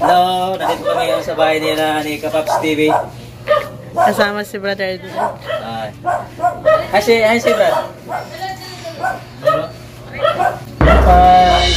Hello, nandito kami ngayon sa bahay nila ni Kapaps TV. Kasama si Brother Edward. Hi si Brad. Bye.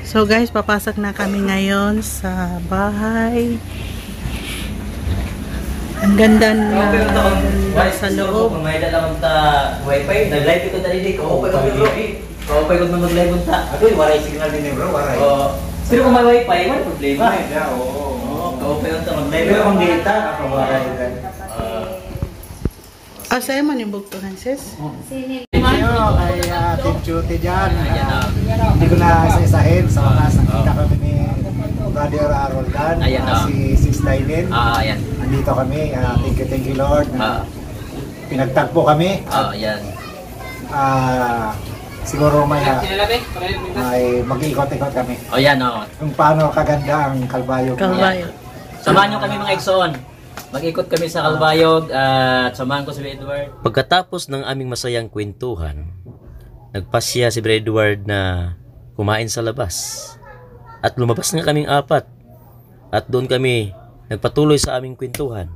So guys, papasok na kami ngayon sa bahay. Ang ganda na sa loob. May dalang ta wifi, nag-live ko dali ko. Opay ko mag-live unta. Ato waray signal din bro, waray. Pero kung may wifi, wala problema. Opay unta mag-live. Pero kung data, ako waray gan. Sa'yo man yung bugtuhan, sis? Ay team duty dyan. Hindi ko na isa-isahin. Sa wakas, nakita kami ni Brother Roldan. Si Sis Tylen. Ayan. Nandito kami. Thank you Lord. Pinagtagpo kami. Ayan. Siguro may mag-iikot-ikot kami. Ayan Kung paano kaganda ang Kalbayog. Samahan nyo kami mga Exxon. Mag-ikot kami sa Kalbayog at samahan ko si Edward. Pagkatapos ng aming masayang kwentuhan, nagpasya si Edward na kumain sa labas. At lumabas nga kaming apat. At doon kami nagpatuloy sa aming kwentuhan.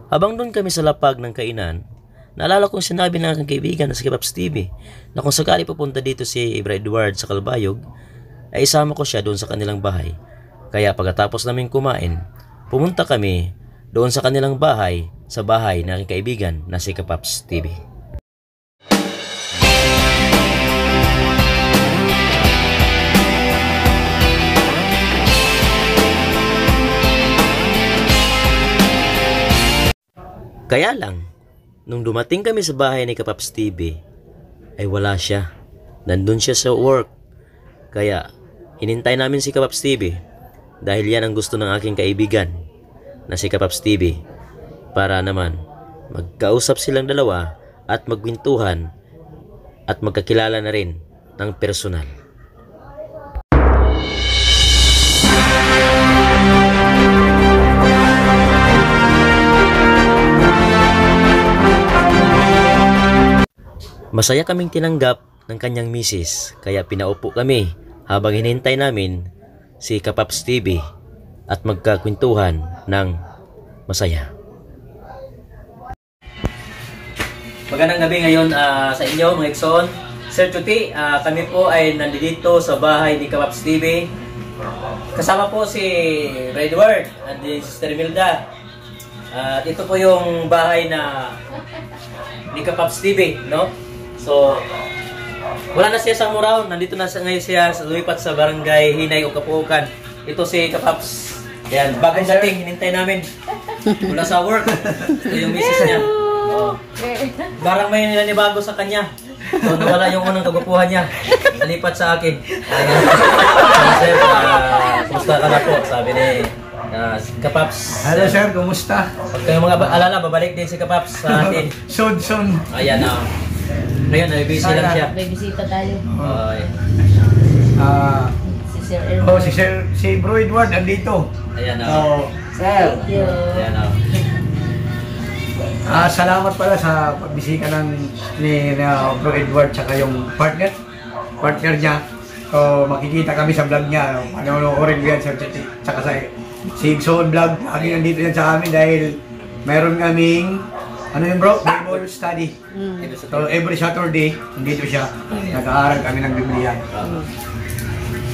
Habang doon kami sa lapag ng kainan, naalala kong sinabi ng aking kaibigan na si Kapaps TV na kung sakali pupunta dito si Edward sa Kalbayog, ay isama ko siya doon sa kanilang bahay. Kaya pagkatapos namin kumain, pumunta kami doon sa kanilang bahay, sa bahay ng aking kaibigan na si Kapaps TV. Kaya lang, nung dumating kami sa bahay ni Kapaps TV, ay wala siya. Nandun siya sa work. Kaya, hinintay namin si Kapaps TV dahil yan ang gusto ng aking kaibigan na si Kapaps TV para naman magkausap silang dalawa at magkwentuhan at magkakilala na rin ng personal. Masaya kaming tinanggap ng kanyang misis, kaya pinaupo kami habang hinintay namin si Kapaps TV at magkakwentuhan ng masaya. Magandang gabi ngayon sa inyo mga Exxon. Sir Chuti, kami po ay nandito sa bahay ni Kapaps TV. Kasama po si Edward at si Sister Milda. At ito po yung bahay na ni Kapaps TV, no? So, wala na siya sa Murao. Nandito na ngayon siya lumipat sa barangay Hinay o Kapuukan. Ito si Kapaps. Ayan, bagong dating, hinintay namin. Mula sa work. Ito yung misis niya. Barang may nilanibago sa kanya. So, nawala yung unang kagupuhan niya. Nalipat sa akin. Ayan. Sir, kumusta ka na po? Sabi ni Kapaps. Hello sir, kumusta? Pag kayo mga alala, babalik din si Kapaps sa atin. Soon. Ayan na. Ngayon, ay busy lang siya. May bisita tayo. Si Bro Edward andito. Ayan na. Sir. Ayan o. Salamat pala sa pagbisita ni Bro Edward tsaka yung partner niya. So makikita kami sa vlog niya. Panoorin ko yan Sir Chuti. Tsaka si Igsoon Vlog. Lagi nandito yan sa amin dahil meron kaming bro? Bible study. So every Saturday, nandito siya. Nag-aaral kami ng Biblia.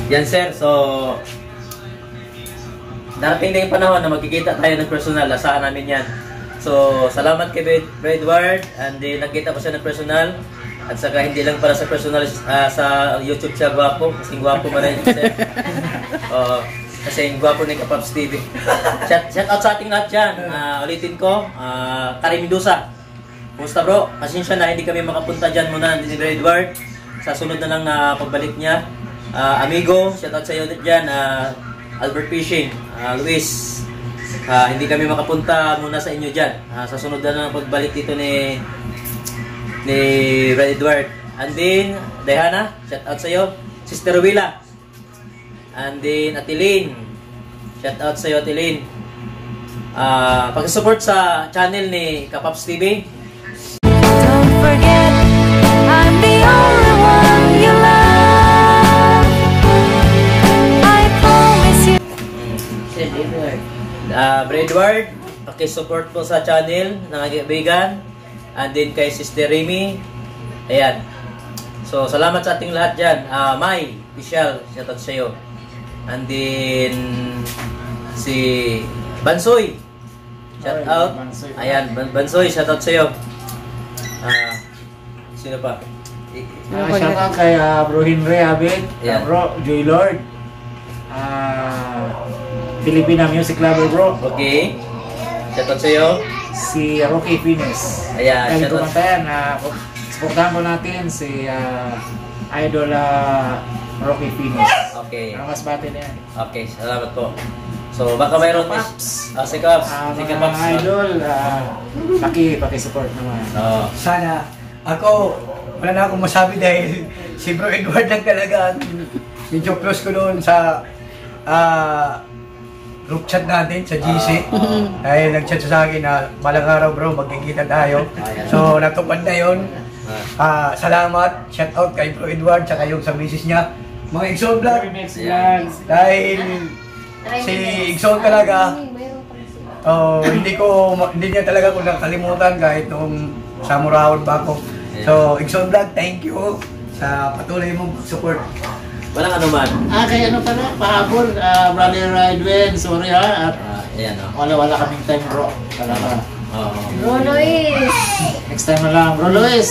Yan sir, so darating na yung panahon na magkikita tayo ng personal. Asahan namin yan. So, salamat kay Bro Edward, and then nakita ko siya ng personal, at saka hindi lang para sa personal, sa YouTube siya gwapo, kasing gwapo man rin sir. Kasing gwapo ni Kapaps TV. Shout out sa ating lahat dyan. Ulitin ko, Karim Mendoza. Kumusta bro? Pasensya na hindi kami makapunta dyan muna ni Bro Edward. Sa sunod na lang pagbalik niya. Amigo, shout out sa iyo dyan. Albert Fishing, Luis. Hindi kami makapunta muna sa inyo dyan. Sa sunod na lang pagbalik dito ni Bro Edward. And then, Dayana, shout out sa iyo. Sister Willa. And then, Atilin. Shout out sa iyo, Atilin. Pag-support sa channel ni Kapaps TV. Don't forget, I'm the only one you love. I promise you. Bro Edward, paki-support po sa channel ng aking kaibigan. And then kay Sister Remy. Ayan. So, salamat sa ating lahat dyan. Mai, Michelle, shout out sa iyo. And then si Bansoy, shout out. Ayan, Bansoy, shout out sa iyo. Sino pa? Shout out kay Bro Henry Abed, Bro Joy Lord, Filipina Music Lover bro. Okay. Shout out sa iyo. Si Rocky Fines. Ayan, shout out. Supportahan po natin si Idol Rocky Fines. Okay. Ano mas bati na yan? Okay, salamat po. So, baka mayroon si Kaps. Si Kaps. Idol, paki-support naman. Sana, wala na akong masabi dahil si Bro Edward lang talaga medyo close ko noon sa group chat natin sa GC. Dahil nag-chat sa akin na balang araw bro, magkikita tayo. So, natupad na yun. Salamat, shout out kay Bro Edward tsaka yung sa misis niya. Mga Igsoon Vlog. Dahil si Igsoon talaga, hindi niya talaga ako nakalimutan kahit nung sa Murahon ba ako. So, Igsoon Vlog, thank you sa patuloy mong support. Walang anuman. Kaya ano pala, pahabol, Brother Edwin, sorry ha. At ayan o. wala kaming time bro. Talaga. Bro Luis. Next time na lang. Bro Luis,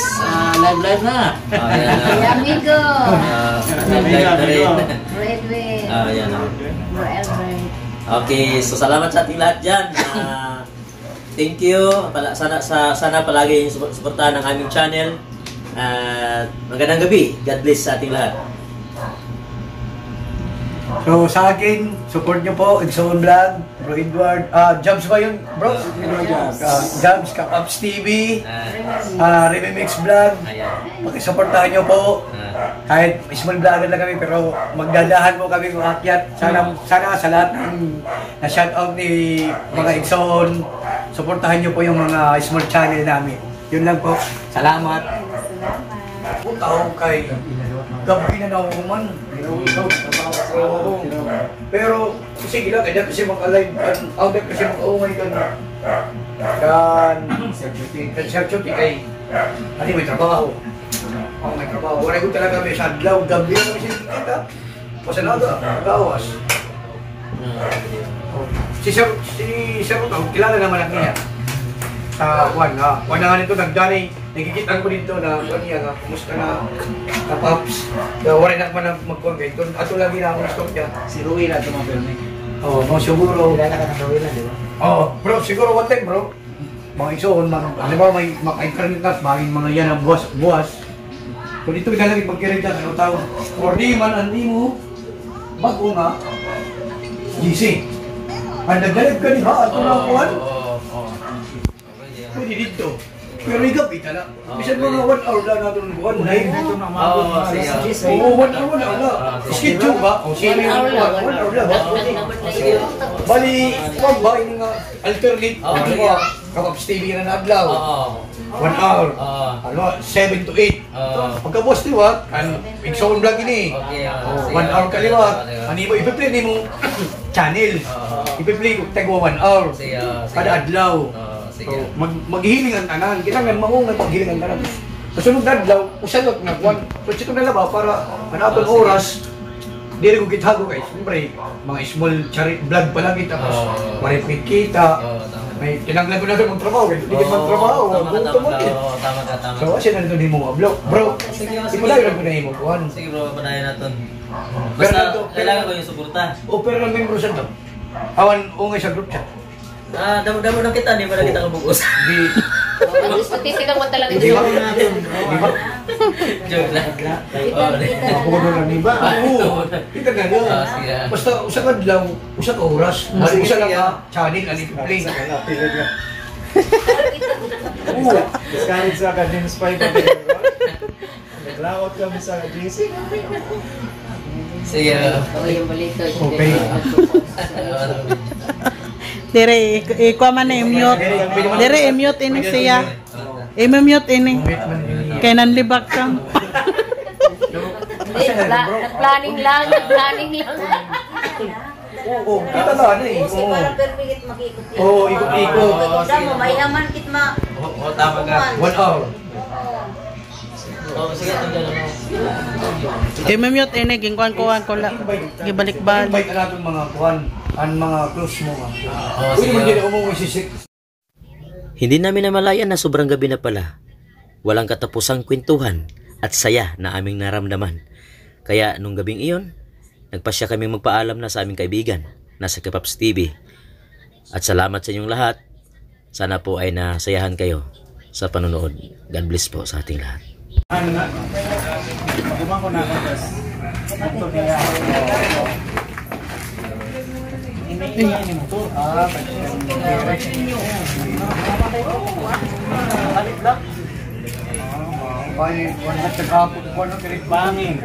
live na. Ayan o. Amigo. Live na rin. Bro Edwin. Ayan o. Bro Elbert. Okay, so salamat sa ating lahat dyan. Thank you. Sana palagi yung suportahan ng aming channel. Magandang gabi. God bless sa ating lahat. So sa akin, support nyo po, Igsoon Vlog, Bro Edward, Jobs ba yun bro? Jobs, Kapaps TV, Remix Vlog, pakisuportahan nyo po. Kahit small vlogger lang kami pero magdadahan po kami umakyat. Sana sa lahat ng na-shoutout ni mga Igsoon, suportahan nyo po yung mga small channel namin. Yun lang po. Salamat. Tao kay gabi na nakukuman. Pero sige lang, kaya kasi mag-alive out there kasi mag-aungay ka na. Sir Chuti kay may trabaho. May trabaho. Wala ko talaga may sadlaw. Gabi na kami sinikita. Pasanaga, nag-awas. Si Sir Ruto, kilala naman ang niya. Juan na nga nito nagdani, nagigitan ko dito na Juan niya nga, kumusta na Paps. Wala na naman mag-kuhan kayo. Ato lagi na akong stop niya. Si Ruila ito mga filming. Oo, siguro. Kilala ka ng Ruila, di ba? Oo, bro, siguro one time bro. Mga Igsoon, di ba may maka-internet na, mga yan ang buwas. Kung dito ilalagay pagkirin dyan, ano tawag? Or di man, hindi mo, bago nga, GC. Ang nagdalag ka ni ha, ato na kuhan. Pwede dito. Pero igabi ka na. Bisan mga 1 hour lang natin buwan. Live. Oo, siya. Oo, 1 hour na. Schedule ba? O sino yung 1 hour lang ba? Bali, kung ba yung nga alternate, di ba? Kapaps TV na na-adlaw. 1 hour. Ano, 7 to 8. Pagka-boss liwat, Igsoon vlog ini. 1 hour kaliwat. Ano mo, ipi-play ni mo channel. Ipi-play ko, tagwa 1 hour. Kada adlaw. Maghihiling ang tanan. Kailangan maungan paghihiling ang tanan. Sa sunod na adlaw, usalot nga kwan. So, ito na ba, para manatong oras, di rin ko kitago guys. Siyempre, mga small vlog pa lang kita. Maripit kita. May kinanglan ko na rin magtrabaho. Hindi ka magtrabaho. Tama ka. So, kasi nandun din mo vlog. Bro, ipalayo lang ko na yung kuhan. Sige bro, panayan natin. Basta, kailangan ko yung suporta. O, pero lang membro sa ito. Awan, ungay sa group chat. Damo na kita, di ba na kita kabugos? Di, Statistic mo talaga di ito. ba? Di ba? Joke lang. Mapuno lang, di ba? Oo, kita na lang. Basta, usang adlaw, usang oras. Bali, usa lang ka, channel, ani ko play. Oo. Discourage sa akin, yung spy pa din. Nag-layout kami sa GC. Sige. Yung balito. Okay. Dire, ikuha man na i-mute. Dire, i-mute ini siya. I-mute ini. Kaya nanlibak ka. Nag-planning lang. Oo, kita na ano eh. Kasi para permit makikot. Oo, ikot-ikot. Damo, may aman kit ma. Oo, tama ka. 1 hour. Sige, ito I-mute ini, gingkuhan ko lang. Gibalik-balik. Invite na natin mga kuhan, ang mga close mo nga. Uy, naman din umuwi si Sik. Hindi namin namalayan na sobrang gabi na pala. Walang katapusang kwentuhan at saya na aming naramdaman. Kaya nung gabing iyon, nagpasya kaming magpaalam na sa aming kaibigan na sa Kapaps TV. At salamat sa inyong lahat. Sana po ay nasayahan kayo sa panonood. God bless po sa ating lahat. Ano na? Magumang ko na ako, guys. Ito niya. Ini mo to. Balik lang. Bali, wala na sa kapot ko, ano, kirit bangin.